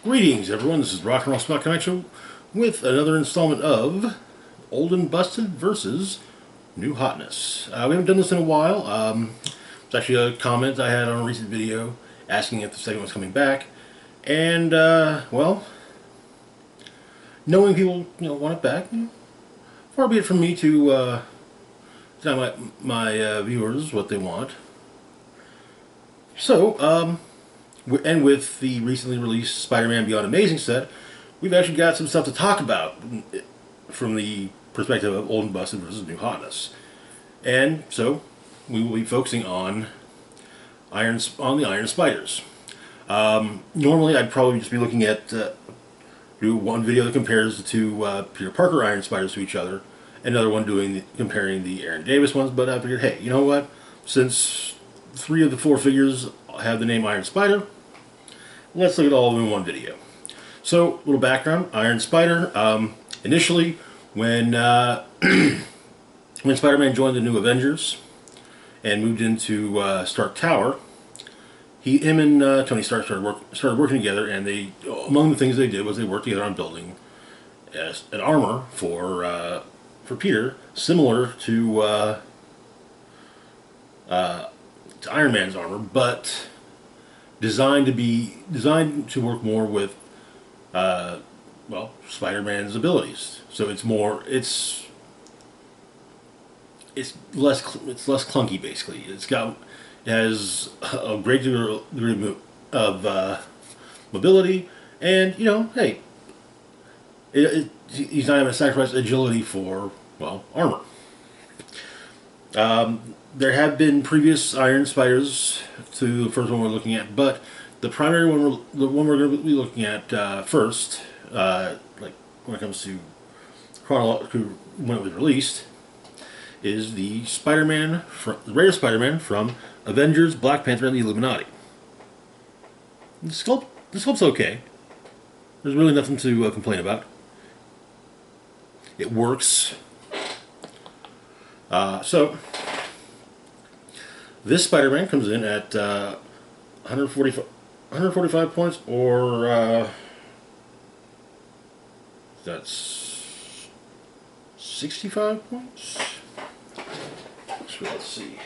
Greetings, everyone. This is Rock and Roll Spot Connection with another installment of Old and Busted versus New Hotness. We haven't done this in a while. It's actually a comment I had on a recent video asking if the segment was coming back, and well, knowing people want it back, far be it from me to tell my viewers what they want. So, and with the recently released Spider-Man Beyond Amazing set, we've actually got some stuff to talk about from the perspective of Old and Busted versus New Hotness. And so, we will be focusing on the Iron Spiders. Normally, I'd probably just be looking at do one video that compares the two Peter Parker Iron Spiders to each other, another one comparing the Aaron Davis ones. But I figured, hey, you know what? Since 3 of the 4 figures have the name Iron Spider, let's look at all of them in one video. So, little background: Iron Spider. Initially, when when Spider-Man joined the New Avengers and moved into Stark Tower, him and Tony Stark started working together, and among the things they did was they worked together on building an armor for Peter, similar to Iron Man's armor, but designed to work more with well, Spider-Man's abilities. So it's less clunky, basically. It has a great degree of mobility, and hey, he's not having to sacrifice agility for, well, armor. There have been previous Iron Spiders to the first one we're looking at, but the primary one, the one we're going to be looking at first, like when it comes to when it was released, is the rare Spider-Man from Avengers, Black Panther, and the Illuminati. The sculpt's okay. There's really nothing to complain about. It works. So this Spider-Man comes in at 145 points, or that's 65 points. So let's see.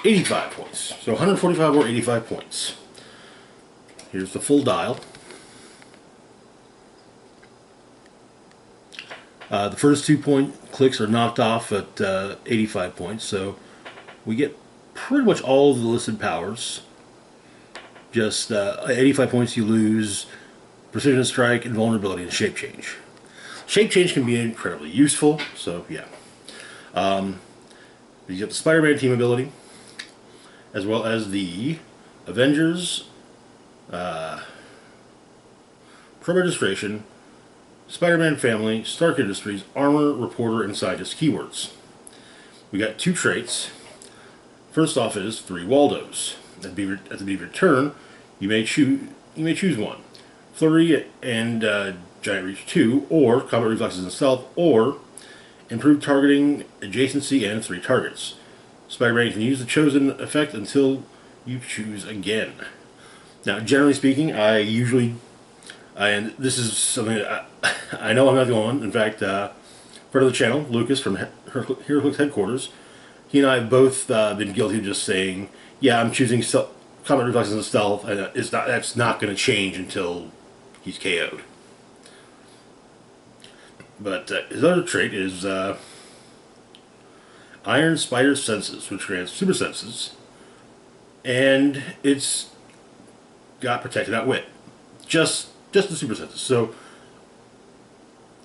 $85 points. So 145 or 85 points. Here's the full dial. The first 2 clicks are knocked off at 85 points, so we get pretty much all of the listed powers. Just 85 points you lose Precision Strike, Invulnerability, and Shape Change. Shape Change can be incredibly useful, so yeah. You get the Spider-Man team ability, as well as the Avengers, Pro Registration, Spider-Man Family, Stark Industries, Armor, Reporter, and Scientist keywords. We got 2 traits. First off is 3 Waldos. At the beginning of your turn, you may choose one: Flurry and Giant Reach 2, or Combat Reflexes and Stealth, or Improved Targeting, Adjacency, and 3 targets. Spider-Man can use the chosen effect until you choose again. Now, generally speaking, and this is something that I know I'm not the only one. In fact, friend of the channel, Lucas from HeroClix headquarters, he and I have both been guilty of just saying, yeah, I'm choosing Combat Reflexes and Stealth, and that's not going to change until he's KO'd. But his other trait is Iron Spider Senses, which grants super senses, and it's got Protected Outwit. Just the super senses. So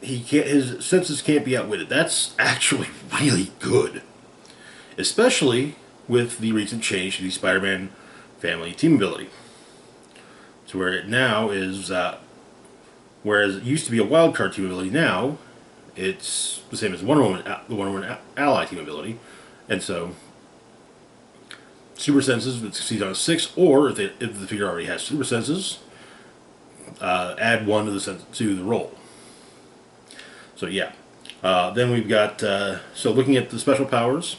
his senses can't be outwitted. That's actually really good, especially with the recent change to the Spider-Man Family team ability. to where it now is, whereas it used to be a wild card team ability, now it's the same as the Wonder Woman ally team ability, and so super senses would succeed on a 6, or if the figure already has super senses, add 1 to the roll. So yeah. Then we've got, so looking at the special powers,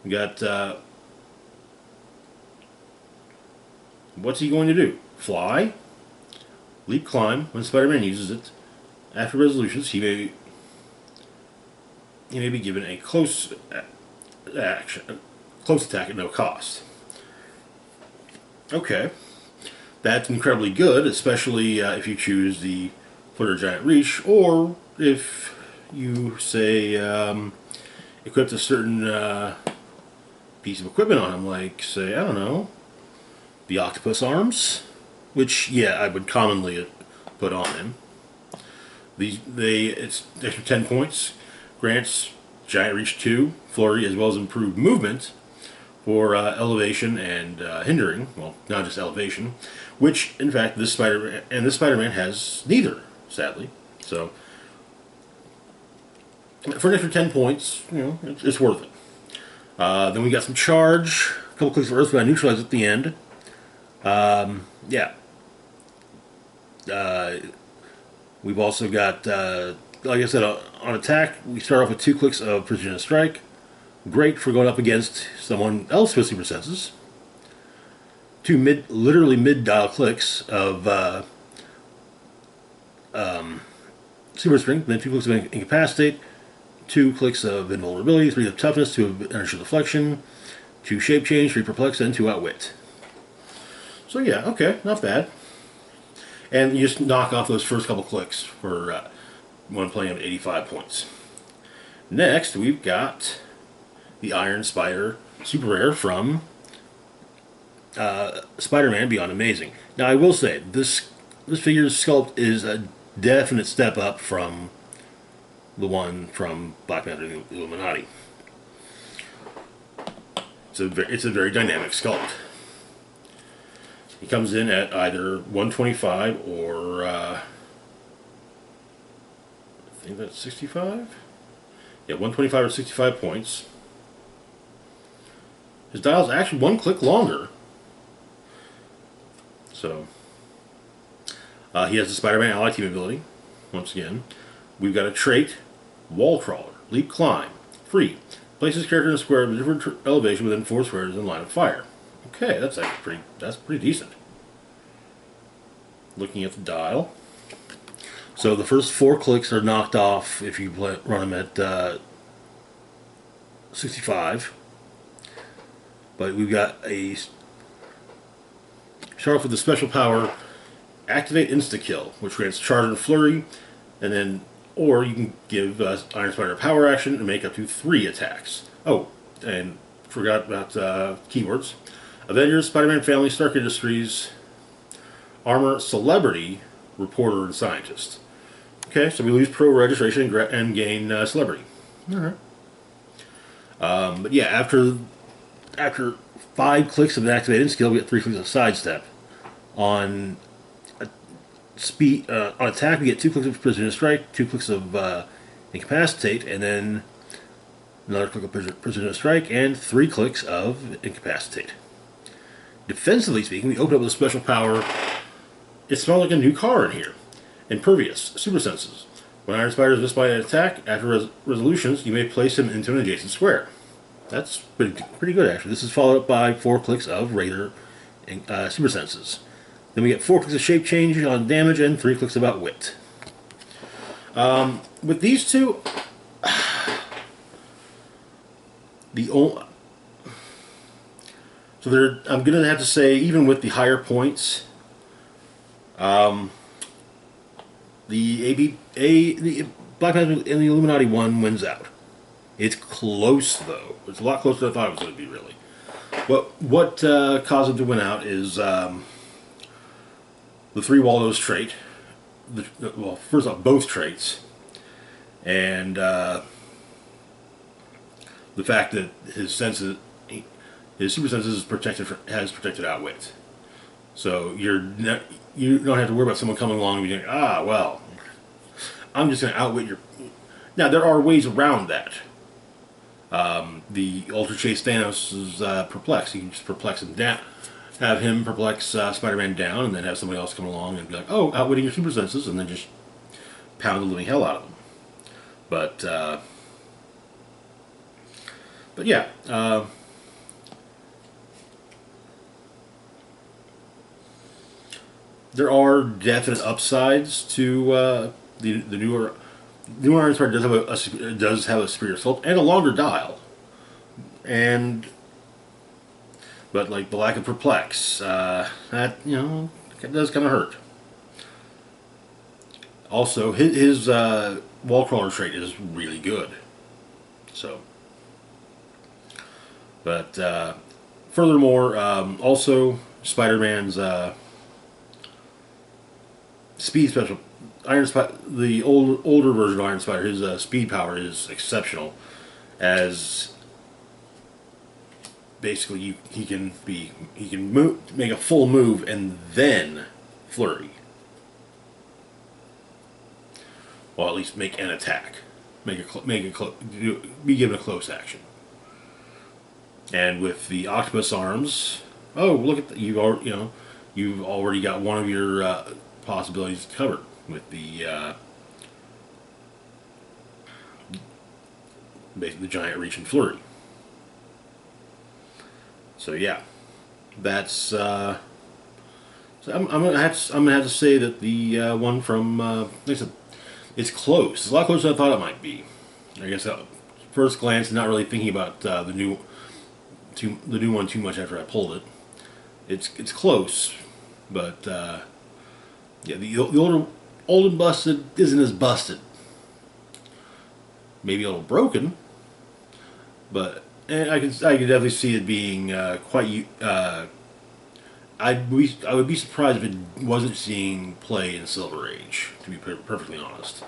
we got, what's he going to do? Fly, leap, climb. When Spider-Man uses it, after resolutions, he may be given a close attack at no cost. Okay, that's incredibly good, especially if you choose the Flitter Giant Reach, or if you say equipped a certain piece of equipment on him, like say, I don't know, the octopus arms, which yeah, I would commonly put on him. It's extra 10 points, grants Giant Reach 2, Flurry, as well as improved movement for elevation and hindering. Well, not just elevation, which in fact this Spider-Man has neither, sadly. So for an extra 10 points, you know, it's worth it. Then we got some charge, a couple clicks of Earthbound neutralize at the end. Yeah. We've also got, like I said, on attack, we start off with 2 clicks of Precision Strike. Great for going up against someone else with super senses. 2 literally mid-dial clicks of Super Strength, then 2 clicks of Incapacitate, 2 clicks of Invulnerability, 3 of Toughness, 2 of Inertial Deflection, 2 Shape Change, 3 Perplex, and 2 Outwit. So yeah, okay, not bad. And you just knock off those first couple clicks for when playing at 85 points. Next, we've got the Iron Spider Super Rare from Spider-Man Beyond Amazing. Now, I will say, this figure's sculpt is a definite step up from the one from Black Panther and the Illuminati. It's a very dynamic sculpt. He comes in at either 125 or I think that's 65? Yeah, 125 or 65 points. His dial's actually 1 click longer. So, he has the Spider-Man Ally Team ability. Once again, we've got a trait, Wall Crawler, Leap Climb, free. Place his character in a square of a different elevation within 4 squares in line of fire. Okay, that's actually pretty decent. Looking at the dial, so the first 4 clicks are knocked off if you run them at 65. But we've got a start off with the special power, activate Insta Kill, which grants charge and flurry, and then or you can give Iron Spider a power action and make up to 3 attacks. Oh, and forgot about keywords. Avengers, Spider-Man Family, Stark Industries, Armor, Celebrity, Reporter, and Scientist. Okay, so we lose pro registration and gain Celebrity. Alright. But yeah, after 5 clicks of an activated skill, we get 3 clicks of Sidestep. On on attack, we get 2 clicks of Precision Strike, 2 clicks of Incapacitate, and then another click of Precision Strike, and 3 clicks of Incapacitate. Defensively speaking, we open up with a special power. It smells like a new car in here. Impervious, Super Senses. When Iron Spider is missed by an attack, after resolutions, you may place him into an adjacent square. That's pretty good, actually. This is followed up by 4 clicks of Raider and Super Senses. Then we get 4 clicks of Shape Change on damage and 3 clicks of Outwit. With these two, I'm going to have to say, even with the higher points, the Black Panther and the Illuminati one wins out. It's close, though. It's a lot closer than I thought it was going to be, really. What caused him to win out is the 3 Waldo's trait. Well, first off, both traits. And the fact that his super senses has protected Outwit. So you don't have to worry about someone coming along and being like, ah, well, I'm just going to outwit your. Now there are ways around that. The Ultra Chase Thanos is perplexed. You can just perplex him down, have him perplex Spider-Man down, and then have somebody else come along and be like, "Oh, outwitting your super senses," and then just pound the living hell out of them. But yeah, there are definite upsides to the newer Iron Spider does have a superior sculpt and a longer dial, and but like the lack of perplex, that does kind of hurt. Also, his wall crawler trait is really good. So, but furthermore, also Spider-Man's speed special. The older version of Iron Spider, his speed power is exceptional, as basically he can make a full move and then flurry. Well, at least make an attack, be given a close action. And with the octopus arms, oh look at you've already got one of your possibilities covered with the basically the giant reach and flurry. So yeah, that's. So I'm gonna have to say that the one from like I said, it's close. It's a lot closer than I thought it might be. I guess at first glance, not really thinking about the new one too much after I pulled it. It's close, but yeah, the older old and busted isn't as busted. Maybe a little broken, but I can definitely see it being quite. I would be surprised if it wasn't seeing play in Silver Age, to be perfectly honest.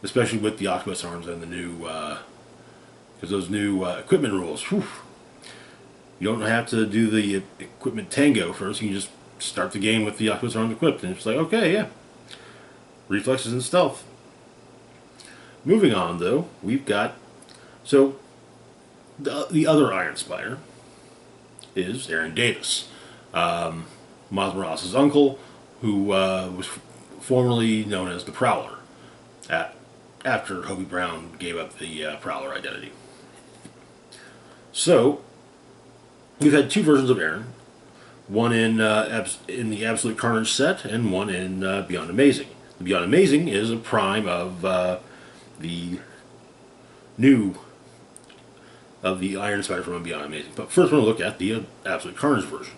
Especially with the octopus arms and the new, because those new equipment rules. Whew, you don't have to do the equipment tango first. You can just start the game with the octopus arms equipped, and it's like, okay, yeah, reflexes and stealth. Moving on, though, we've got so the other Iron Spider is Aaron Davis. Miles Morales' uncle, who was formerly known as the Prowler, after Hobie Brown gave up the Prowler identity. So, we've had two versions of Aaron, one in the Absolute Carnage set, and one in Beyond Amazing. The Beyond Amazing is a prime of the new of the Iron Spider from Beyond Amazing. But first, we're going to look at the Absolute Carnage version.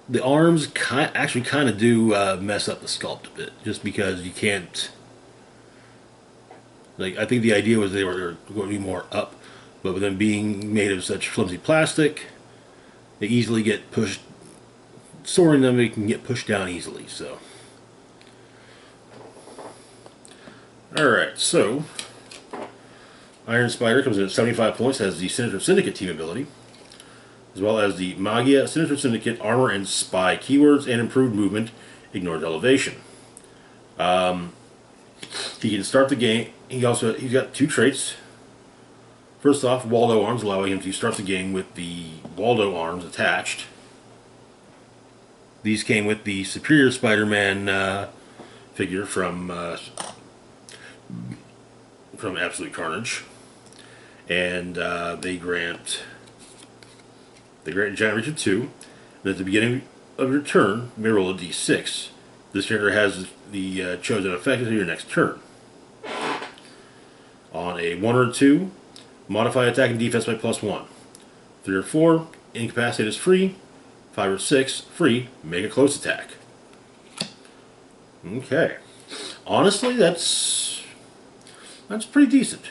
The arms actually kind of do mess up the sculpt a bit, just because you can't. Like, I think the idea was they were going to be more up, but with them being made of such flimsy plastic, they easily get pushed. Storing them, they can get pushed down easily. So, all right. So, Iron Spider comes in at 75 points. Has the Sinister Syndicate team ability, as well as the Magia, Sinister Syndicate, Armor, and Spy keywords, and improved movement, ignored elevation. He can start the game. He's got two traits. First off, Waldo arms, allowing him to start the game with the Waldo arms attached. These came with the Superior Spider-Man figure from Absolute Carnage, and they grant giant reach of 2, and at the beginning of your turn, you may roll a d6. This character has the chosen effect until your next turn. On a 1 or 2, modify attack and defense by +1. 3 or 4, incapacitate is free. 5 or 6, free, make a close attack. Okay. Honestly, that's pretty decent.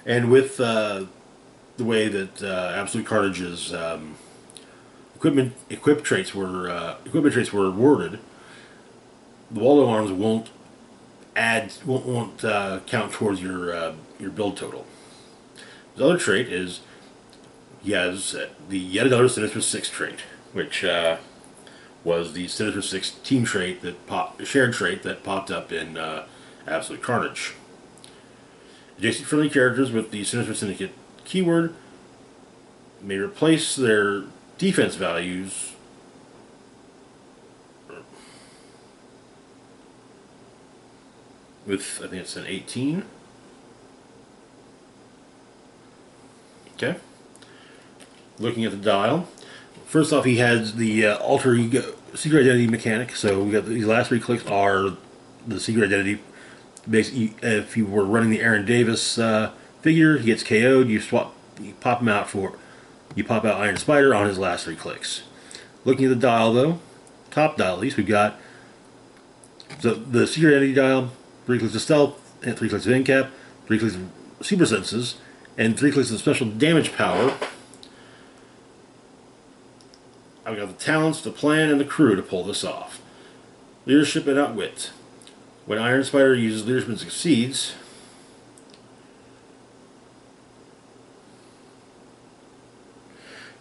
And with the way that Absolute Carnage's equip traits were worded, the Waldo arms won't count towards your build total. His other trait is he has the yet another Sinister Six trait, which was the Sinister Six team trait that shared trait that popped up in Absolute Carnage. Adjacent friendly characters with the Sinister Syndicate keyword may replace their defense values with, I think it's an 18. Okay. Looking at the dial, first off, he has the alter ego secret identity mechanic. So we got these last three clicks are the secret identity. Basically, if you were running the Aaron Davis figure, he gets KO'd. You pop him out you pop out Iron Spider on his last three clicks. Looking at the dial, though, top dial at least, we've got the secret identity dial, 3 clicks of stealth, and 3 clicks of incap, 3 clicks of super senses, and 3 clicks of special damage power. I've got the talents, the plan, and the crew to pull this off. Leadership and outwit. When Iron Spider uses leadership and succeeds,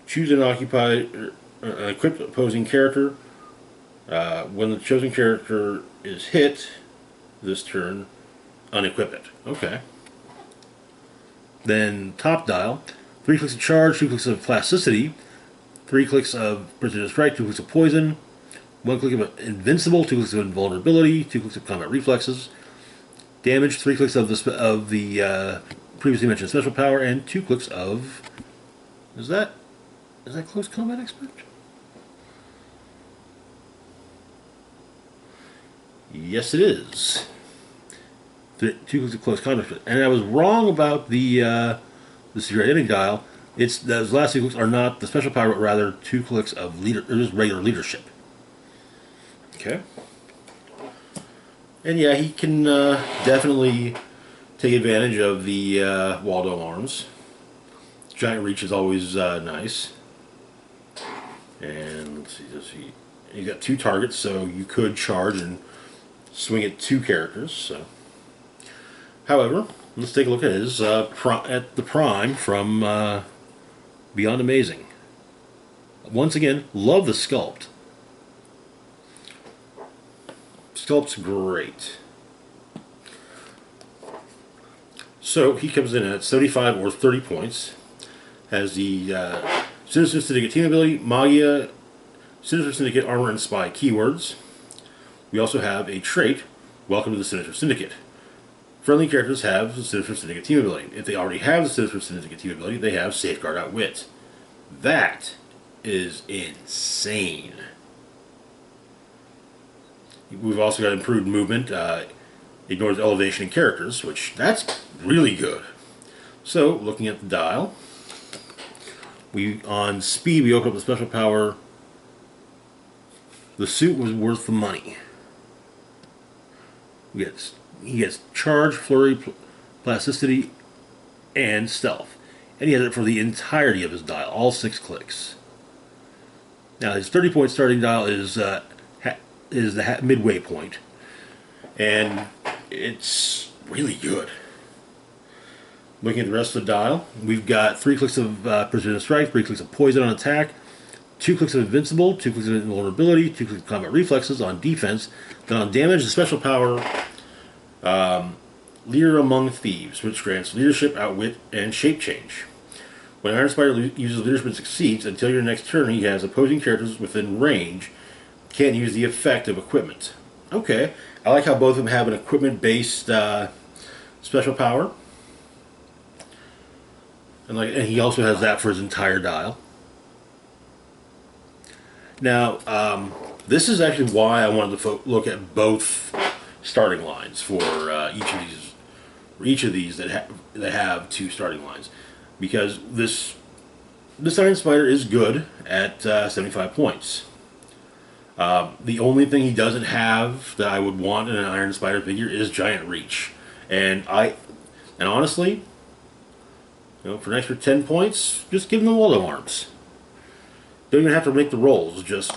choose an equipped opposing character. When the chosen character is hit this turn, unequip it. Okay. Then top dial, 3 clicks of charge, 2 clicks of plasticity, 3 clicks of precision strike, 2 clicks of poison, 1 click of invincible, 2 clicks of invulnerability, 2 clicks of combat reflexes, damage, 3 clicks of the previously mentioned special power, and 2 clicks of is that close combat expert? Yes, it is. 2 clicks of close combat, and I was wrong about the secret identity dial. It's those last 2 clicks are not the special power, but rather 2 clicks of just regular leadership. Okay. And yeah, he can definitely take advantage of the Waldo arms. Giant reach is always nice. And let's see, you got 2 targets, so you could charge and swing at 2 characters. So, however, let's take a look at his at the Prime from Beyond Amazing. Once again, love the sculpt. Sculpt's great. So he comes in at 75 or 30 points. Has the Sinister Syndicate team ability, Magia, Sinister Syndicate armor and spy keywords. We also have a trait, Welcome to the Sinister Syndicate. Friendly characters have the Sinister Syndicate team ability. If they already have the Sinister Syndicate team ability, they have Safeguard Outwit. That is insane. We've also got improved movement, ignores elevation in characters, which that's really good. So, looking at the dial, on speed we open up the special power. The suit was worth the money. He gets charge, flurry, plasticity, and stealth, and he has it for the entirety of his dial, all 6 clicks. Now his 30-point starting dial is the midway point, and it's really good. Looking at the rest of the dial, we've got 3 clicks of precision strike, 3 clicks of poison on attack, 2 clicks of invincible, 2 clicks of invulnerability, 2 clicks of combat reflexes on defense. Then on damage, the special power, Leader Among Thieves, which grants leadership, outwit, and shape change. When Iron Spider uses leadership and succeeds, until your next turn he has opposing characters within range. Can't use the effect of equipment. Okay, I like how both of them have an equipment-based special power. And he also has that for his entire dial. Now, this is actually why I wanted to look at both starting lines for each of these that have 2 starting lines, because this Iron Spider is good at 75 points. The only thing he doesn't have that I would want in an Iron Spider figure is giant reach, and honestly, for an extra 10 points, just give him the Waldo arms. Don't even have to make the rolls, just,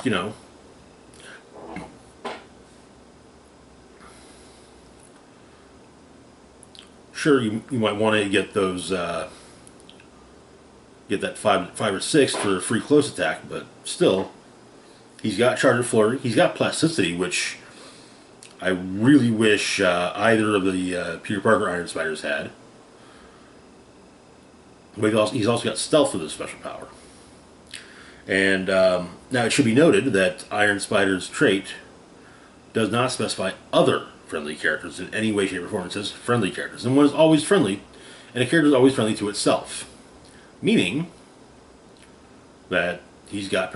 Sure, you might want to get those, get that 5 or 6 for a free close attack, but still, he's got Charged Flurry. He's got Plasticity, which I really wish either of the Peter Parker Iron Spiders had. But he's also got Stealth for this special power. And now it should be noted that Iron Spider's trait does not specify other friendly characters in any way, shape, or form. It says friendly characters. And one is always friendly, and a character is always friendly to itself. Meaning that he's got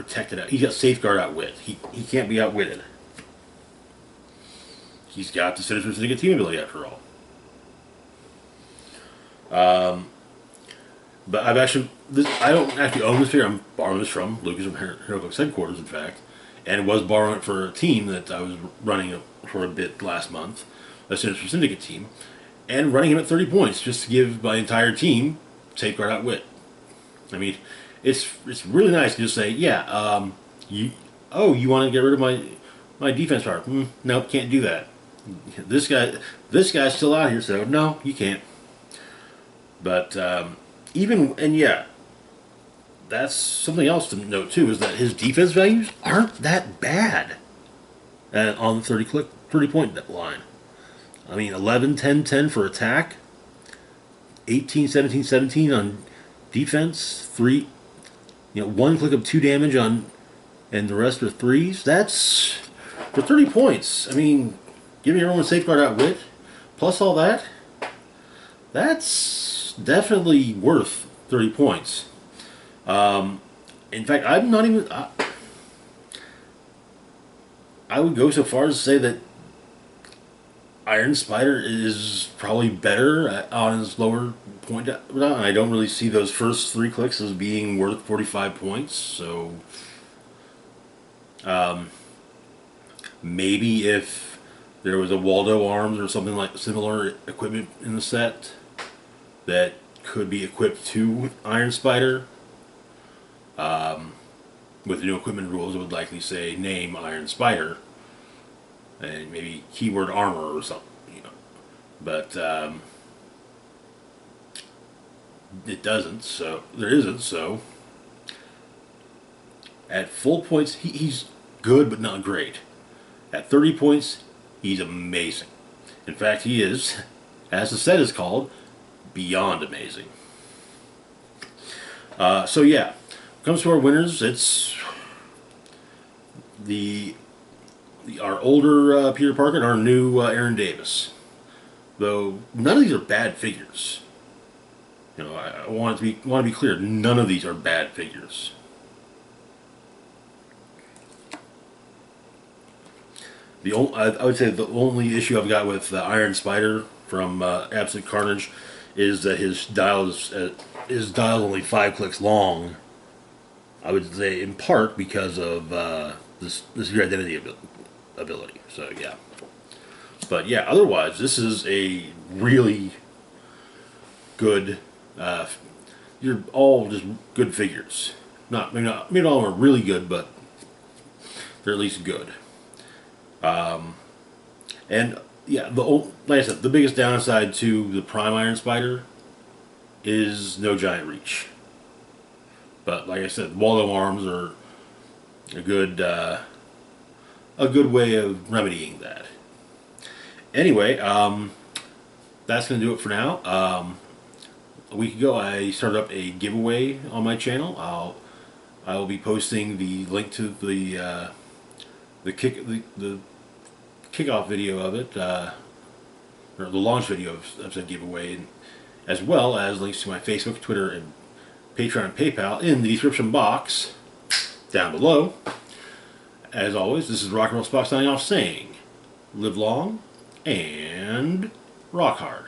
he's got Safeguard Outwit. He can't be outwitted. He's got the Sinister Syndicate team ability after all. But I don't actually own this figure. I'm borrowing this from Lucas from HeroClix headquarters, in fact, and was borrowing it for a team that I was running for a bit last month, a Sinister Syndicate team, and running him at 30 points just to give my entire team Safeguard Outwit. I mean, it's really nice to just say, yeah, you want to get rid of my defense power? Nope, can't do that. This guy's still out here, so no, you can't. But yeah, that's something else to note too, is that his defense values aren't that bad on the 30 point line. I mean, 11, 10, 10 for attack, 18, 17, 17 on defense, 1 click of 2 damage on, and the rest are 3s. That's for 30 points. I mean, giving everyone Safeguard Outwit, plus all that, that's definitely worth 30 points. In fact, I'm not even... I would go so far as to say that Iron Spider is probably better on his lower point. I don't really see those first 3 clicks as being worth 45 points, so... maybe if there was a Waldo Arms or something like similar equipment in the set that could be equipped to Iron Spider, with the new equipment rules, it would likely say name Iron Spider, and maybe keyword armor or something, But it doesn't, so there isn't. So at full points, he's good but not great. At 30 points, he's amazing. In fact, he is, as the set is called, beyond amazing. So yeah, comes to our winners. It's our older Peter Parker and our new Aaron Davis. Though none of these are bad figures. I want to be clear. None of these are bad figures. I would say the only issue I've got with Iron Spider from Absolute Carnage is that his dial is only 5 clicks long. I would say in part because of this your identity ability. So yeah, but yeah, otherwise this is a really good. You're all just good figures. Maybe all of them are really good, but they're at least good. And yeah, like I said, the biggest downside to the Prime Iron Spider is no giant reach. But like I said, Waldo Arms are a good way of remedying that. Anyway, that's going to do it for now. A week ago, I started up a giveaway on my channel. I will be posting the link to the kickoff video of it, or the launch video of said giveaway, as well as links to my Facebook, Twitter, and Patreon and PayPal in the description box down below. As always, this is Rock and Roll Spock signing off saying, live long and rock hard.